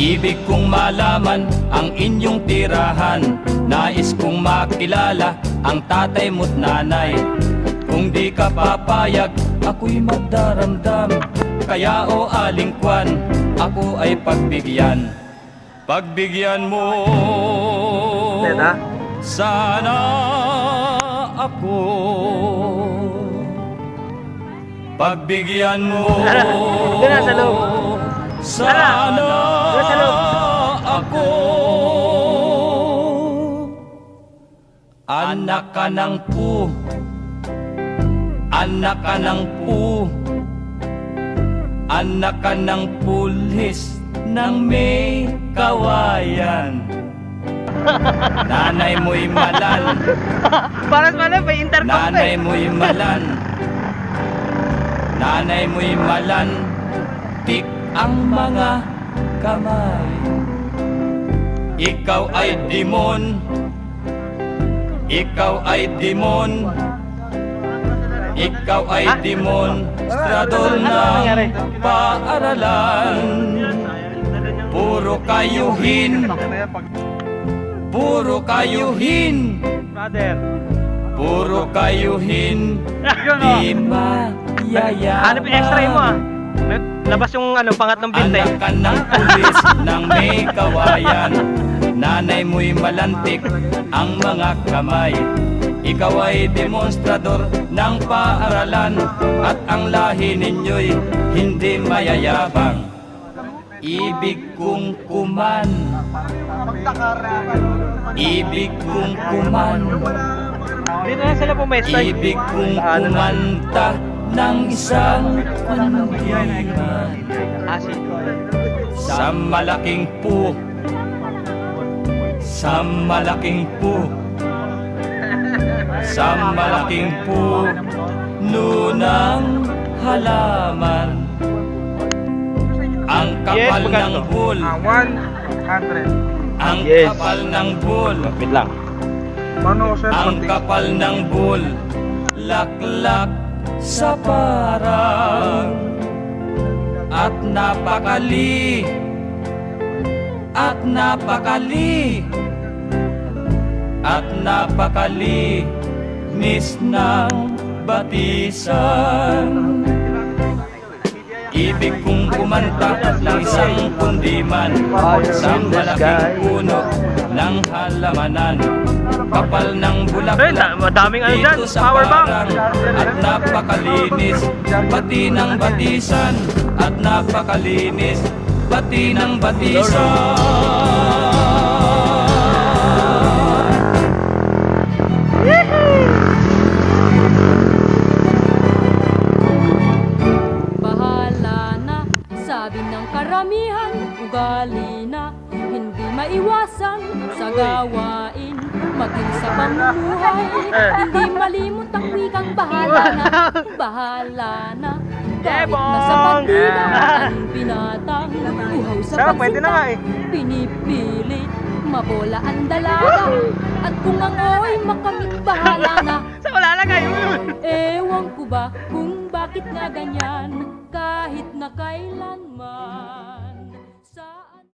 Ibig kong malaman ang inyong tirahan. Nais kong makilala ang tatay mo't nanay. Kung di ka papayag, ako'y magdaramdam. Kaya o alingkwan, ako ay pagbigyan. Pagbigyan mo sana ako. Pagbigyan mo sana ako. Anak ka ng pu, anak ka ng pu, anak ka ng pulis ng may kawayan. Nanay mo'y malan, Paras malam, may intercom pa nanay eh. mo'y malan, nanay mo'y malan, tik ang mga kamay. Ikaw ay demon, ikaw ay demon, ikaw ay demonstrador ng paaralan. Puro kayuhin, puro kayuhin, puro kayuhin, di mayayabang. Hanap yung x-ray mo ah. Labas yung pangatlong binte. Anak ka ng pulis ng may kawayan. Nanay mo'y malantik ang mga kamay. Ikaw ay demonstrador ng paaralan, at ang lahi ninyo'y hindi mayayabang. Ibig kong kuman, ibig kong kuman, Dito na sila pumesto. ibig kong kumanta ng isang kundiman. Sa malaking pu, sa malaking pu, sa malaking puno ng halaman. Ang kapal ng bul, 100. ang Yes. kapal ng bul, Wait lang. Paano ko sir? ang kapal ng bul, laklak sa parang, at napakali, at napakali, at napakalinis ng batisan. Ibig kong kumanta ng isang kundiman sa malaking puno ng halamanan. Kapal ng bulaklak Madaming ano dyan, dito sa power bank. parang, at napakalinis pati ng batisan, at napakalinis pati ng batisan. Sabi ng karamihan, ugali na hindi maiwasan sa gawain. Maging sa pamumuhay, hindi malimot ang wikang bahala na. Bahala na, kahit nasa bandila ang binatang uhaw sa pagsinta, pinipilit mabola ang dalaga. At kung ang oy makamit, bahala na. Sa wala lang kayo. Ewan ko ba kung bakit nga ganyan, kahit na kailanman.